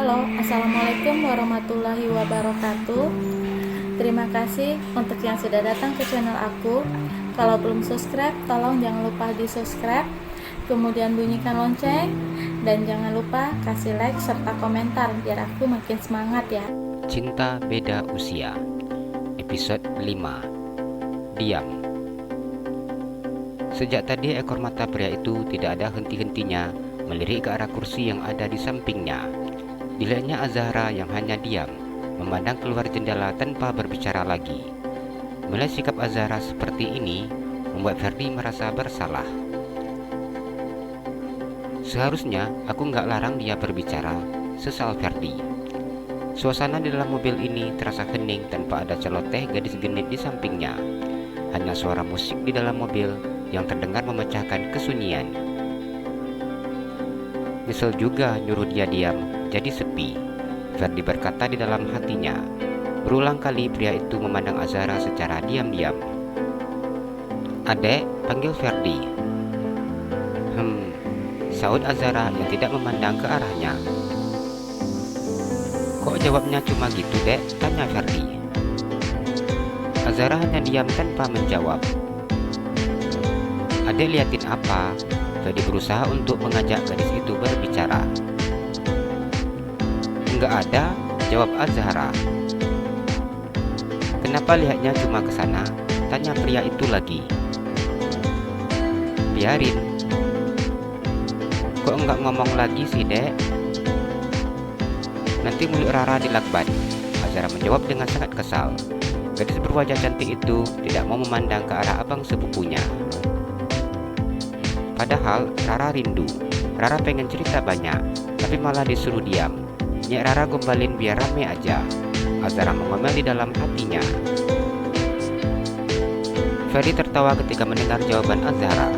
Halo, Assalamualaikum warahmatullahi wabarakatuh. Terima kasih untuk yang sudah datang ke channel aku. Kalau belum subscribe, tolong jangan lupa di subscribe, kemudian bunyikan lonceng, dan jangan lupa kasih like serta komentar biar aku makin semangat ya. Cinta Beda Usia, episode 5. Diam. Sejak tadi ekor mata pria itu tidak ada henti-hentinya melirik ke arah kursi yang ada di sampingnya. Dilihatnya Azahra yang hanya diam, memandang keluar jendela tanpa berbicara lagi. Melihat sikap Azahra seperti ini membuat Ferdi merasa bersalah. Seharusnya aku nggak larang dia berbicara, sesal Ferdi. Suasana di dalam mobil ini terasa hening tanpa ada celoteh gadis genit di sampingnya. Hanya suara musik di dalam mobil yang terdengar memecahkan kesunyian. Nyesel juga nyuruh dia diam, jadi sepi, Ferdi berkata di dalam hatinya. Berulang kali pria itu memandang Azahra secara diam-diam. "Adek," panggil Ferdi. Saut Azahra yang tidak memandang ke arahnya. "Kok jawabnya cuma gitu, Dek?" tanya Ferdi. Azahra hanya diam tanpa menjawab. "Adek liatin apa?" Ferdi berusaha untuk mengajak gadis itu berbicara. "Enggak ada," jawab Azahra. "Kenapa lihatnya cuma ke sana?" tanya pria itu lagi. "Biarin." "Kok enggak ngomong lagi sih, Dek?" "Nanti mulut Rara dilakban," Azahra menjawab dengan sangat kesal. Gadis berwajah cantik itu tidak mau memandang ke arah abang sepupunya. Padahal Rara rindu. Rara pengen cerita banyak, tapi malah disuruh diam. Nyek Rara gombalin biar rame aja, Azahra mengomel di dalam hatinya. Ferdi tertawa ketika mendengar jawaban Azahra.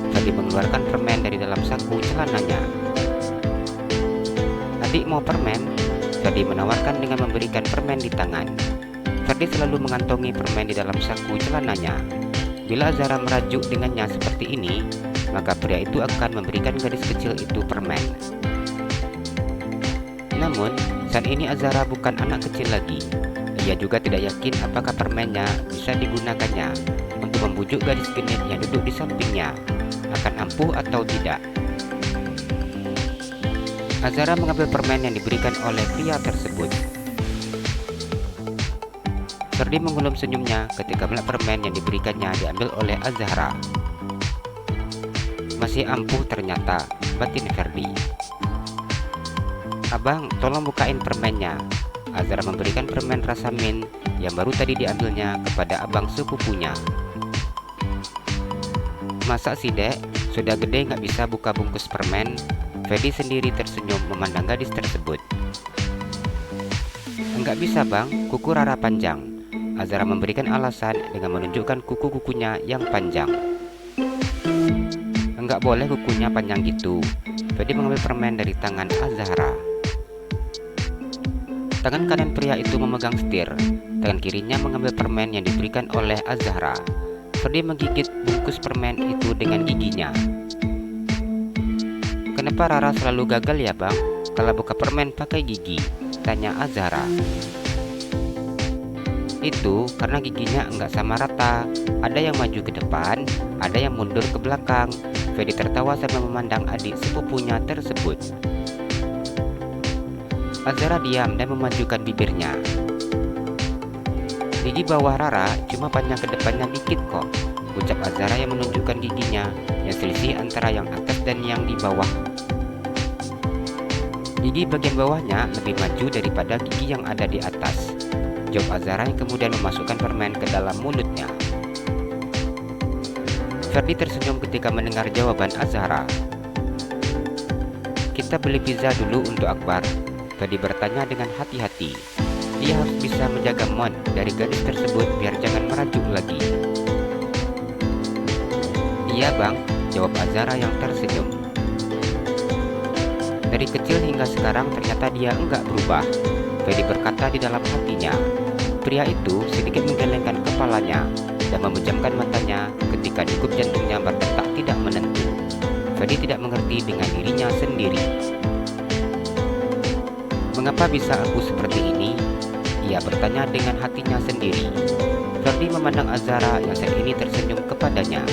Ferdi mengeluarkan permen dari dalam saku celananya. "Adik mau permen?" Ferdi menawarkan dengan memberikan permen di tangan. Ferdi selalu mengantongi permen di dalam saku celananya. Bila Azahra merajuk dengannya seperti ini, maka pria itu akan memberikan gadis kecil itu permen. Namun, saat ini Azahra bukan anak kecil lagi. Ia juga tidak yakin apakah permennya bisa digunakannya untuk membujuk gadis genit yang duduk di sampingnya, akan ampuh atau tidak. Azahra mengambil permen yang diberikan oleh pria tersebut. Ferdi menggulung senyumnya ketika melihat permen yang diberikannya diambil oleh Azahra. "Masih ampuh ternyata," batin Ferdi. "Abang, tolong bukain permennya." Azahra memberikan permen rasa mint yang baru tadi diambilnya kepada abang sepupunya. "Masa sih, Dek? Sudah gede nggak bisa buka bungkus permen?" Ferdi sendiri tersenyum memandang gadis tersebut. "Enggak bisa, Bang, kuku Rara panjang." Azahra memberikan alasan dengan menunjukkan kuku-kukunya yang panjang. "Enggak boleh kukunya panjang gitu." Ferdi mengambil permen dari tangan Azahra. Tangan kanan pria itu memegang setir, tangan kirinya mengambil permen yang diberikan oleh Azahra. Ferdi menggigit bungkus permen itu dengan giginya. "Kenapa Rara selalu gagal ya, Bang, kalau buka permen pakai gigi?" tanya Azahra. "Itu karena giginya enggak sama rata. Ada yang maju ke depan, ada yang mundur ke belakang." Ferdi tertawa sambil memandang adik sepupunya tersebut. Azahra diam dan memajukan bibirnya. "Gigi bawah Rara cuma panjang ke depannya dikit kok," ucap Azahra yang menunjukkan giginya yang selisih antara yang atas dan yang di bawah. "Gigi bagian bawahnya lebih maju daripada gigi yang ada di atas," jawab Azahra yang kemudian memasukkan permen ke dalam mulutnya. Ferdi tersenyum ketika mendengar jawaban Azahra. "Kita beli pizza dulu untuk Akbar?" Ferdi bertanya dengan hati-hati. Dia harus bisa menjaga mood dari gadis tersebut biar jangan merajuk lagi. "Iya, Bang," jawab Azahra yang tersenyum. Dari kecil hingga sekarang ternyata dia enggak berubah, Ferdi berkata di dalam hatinya. Pria itu sedikit menggelengkan kepalanya dan memejamkan matanya ketika degup jantungnya berdetak tidak menentu. Ferdi tidak mengerti dengan dirinya sendiri. Mengapa bisa aku seperti ini? Ia bertanya dengan hatinya sendiri. Ferdi memandang Azhara yang saat ini tersenyum kepadanya.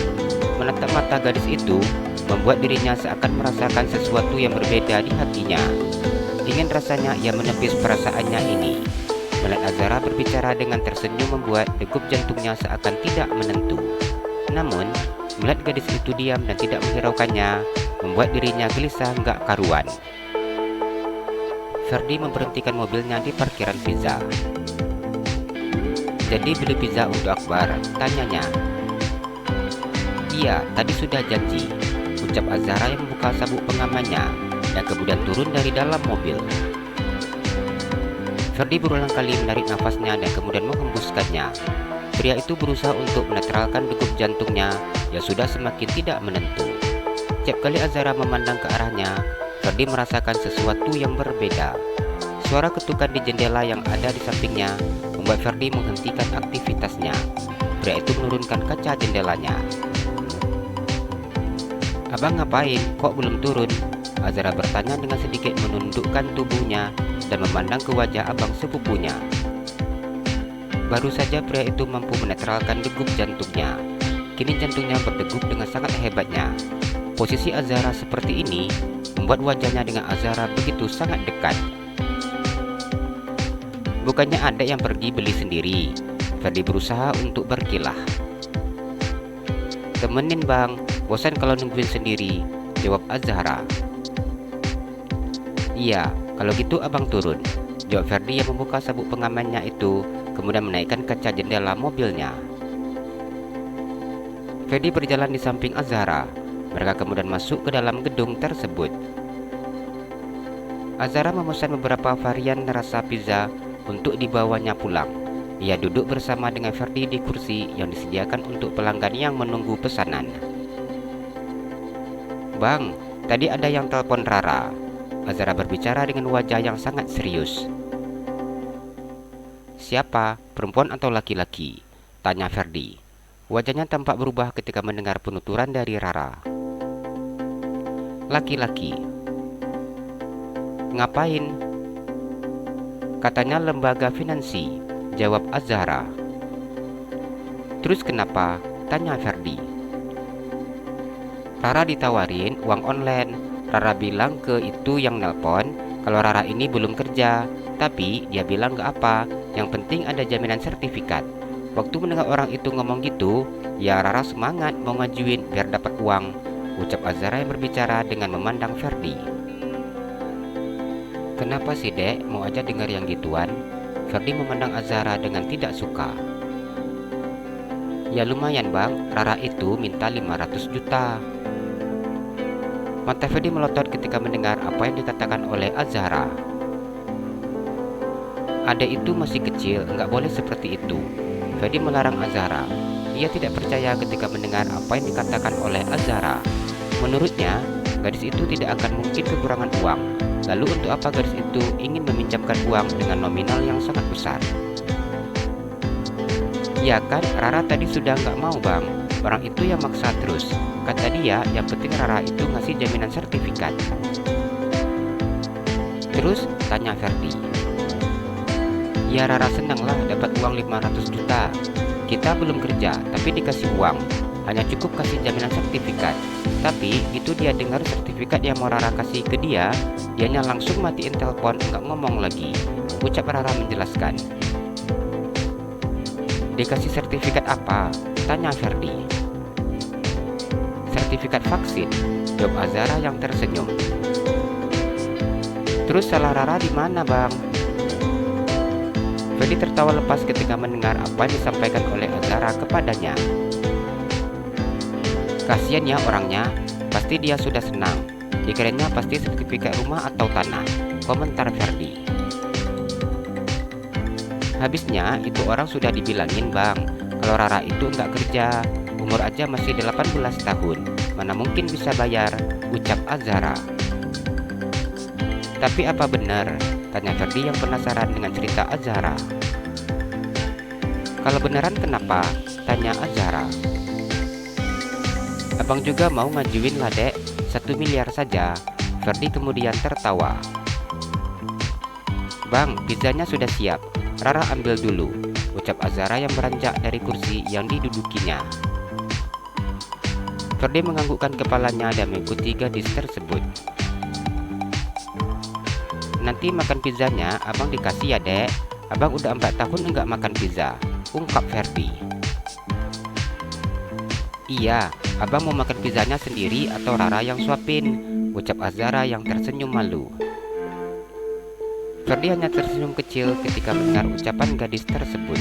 Menatap mata gadis itu membuat dirinya seakan merasakan sesuatu yang berbeda di hatinya. Ingin rasanya ia menepis perasaannya ini. Melihat Azhara berbicara dengan tersenyum membuat degup jantungnya seakan tidak menentu. Namun, melihat gadis itu diam dan tidak menghiraukannya, membuat dirinya gelisah nggak karuan. Ferdi memberhentikan mobilnya di parkiran pizza. Jadi beli pizza untuk Akbar? Tanyanya. Iya, tadi sudah janji, ucap Azhara yang membuka sabuk pengamannya dan kemudian turun dari dalam mobil. Ferdi berulang kali menarik nafasnya dan kemudian menghembuskannya. Pria itu berusaha untuk menetralkan degup jantungnya yang sudah semakin tidak menentu. Setiap kali Azhara memandang ke arahnya, Ferdi merasakan sesuatu yang berbeda. Suara ketukan di jendela yang ada di sampingnya membuat Ferdi menghentikan aktivitasnya. Pria itu menurunkan kaca jendelanya. Abang ngapain? Kok belum turun? Azhara bertanya dengan sedikit menundukkan tubuhnya dan memandang ke wajah abang sepupunya. Baru saja pria itu mampu menetralkan degup jantungnya. Kini jantungnya berdegup dengan sangat hebatnya. Posisi Azhara seperti ini membuat wajahnya dengan Azhara begitu sangat dekat. Bukannya ada yang pergi beli sendiri? Ferdi berusaha untuk berkilah. Temenin bang, bosan kalau nungguin sendiri, jawab Azhara. Iya, kalau gitu abang turun, jawab Ferdi yang membuka sabuk pengamannya itu, kemudian menaikkan kaca jendela mobilnya. Ferdi berjalan di samping Azhara. Mereka kemudian masuk ke dalam gedung tersebut. Azhara memesan beberapa varian rasa pizza untuk dibawanya pulang. Ia duduk bersama dengan Ferdi di kursi yang disediakan untuk pelanggan yang menunggu pesanan. Bang, tadi ada yang telepon Rara. Azhara berbicara dengan wajah yang sangat serius. Siapa, perempuan atau laki-laki? Tanya Ferdi. Wajahnya tampak berubah ketika mendengar penuturan dari Rara. Laki-laki. Ngapain? Katanya lembaga finansi, jawab Azhara. Terus kenapa? Tanya Ferdi. Rara ditawarin uang online. Rara bilang ke itu yang nelpon kalau Rara ini belum kerja, tapi dia bilang gak apa, yang penting ada jaminan sertifikat. Waktu mendengar orang itu ngomong gitu, ya Rara semangat mau ngajuin biar dapat uang, ucap Azhara yang berbicara dengan memandang Ferdi. Kenapa sih dek, mau aja dengar yang gituan? Ferdi memandang Azhara dengan tidak suka. Ya lumayan bang, Rara itu minta 500 juta. Mata Ferdi melotot ketika mendengar apa yang dikatakan oleh Azhara. Adek itu masih kecil, nggak boleh seperti itu. Ferdi melarang Azhara. Ia tidak percaya ketika mendengar apa yang dikatakan oleh Azhara. Menurutnya, gadis itu tidak akan mungkin kekurangan uang. Lalu untuk apa gadis itu ingin meminjamkan uang dengan nominal yang sangat besar? Ya kan, Rara tadi sudah nggak mau bang. Orang itu yang maksa terus. Kata dia, yang penting Rara itu ngasih jaminan sertifikat. Terus, tanya Ferdi. Ya Rara senanglah dapat uang 500 juta. Kita belum kerja, tapi dikasih uang. Hanya cukup kasih jaminan sertifikat. Tapi itu dia dengar sertifikat yang mau Rara kasih ke dia, dianya langsung matiin telepon, nggak ngomong lagi, ucap Rara menjelaskan. Dikasih sertifikat apa? Tanya Ferdi. Sertifikat vaksin, jawab Azhara yang tersenyum. Terus salah Rara di mana bang? Ferdi tertawa lepas ketika mendengar apa yang disampaikan oleh Azhara kepadanya. Kasian ya orangnya, pasti dia sudah senang. Dikiranya pasti sertifikat rumah atau tanah, komentar Ferdi. Habisnya itu orang sudah dibilangin bang, kalau Rara itu nggak kerja, umur aja masih 18 tahun, mana mungkin bisa bayar, ucap Azhara. Tapi apa benar? Tanya Ferdi yang penasaran dengan cerita Azhara. Kalau beneran kenapa? Tanya Azhara. Abang juga mau ngajuin lah dek, 1 miliar saja. Ferdi kemudian tertawa. "Bang, pizzanya sudah siap. Rara ambil dulu," ucap Azhara yang beranjak dari kursi yang didudukinya. Ferdi menganggukkan kepalanya dan mengikuti gadis tersebut. "Nanti makan pizzanya abang dikasih ya, Dek. Abang udah 4 tahun enggak makan pizza," ungkap Ferdi. "Iya, abang mau makan pizzanya sendiri atau Rara yang suapin?" ucap Azhara yang tersenyum malu. Ferdi hanya tersenyum kecil ketika mendengar ucapan gadis tersebut.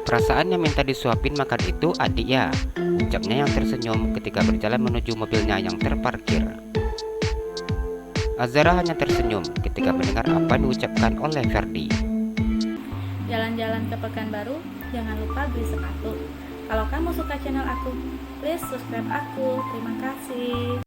"Perasaannya minta disuapin makan itu adik ya," ucapnya yang tersenyum ketika berjalan menuju mobilnya yang terparkir. Azhara hanya tersenyum ketika mendengar apa yang diucapkan oleh Ferdi. Jalan-jalan ke Pekanbaru, jangan lupa beli sepatu. Kalau kamu suka channel aku, please subscribe aku. Terima kasih.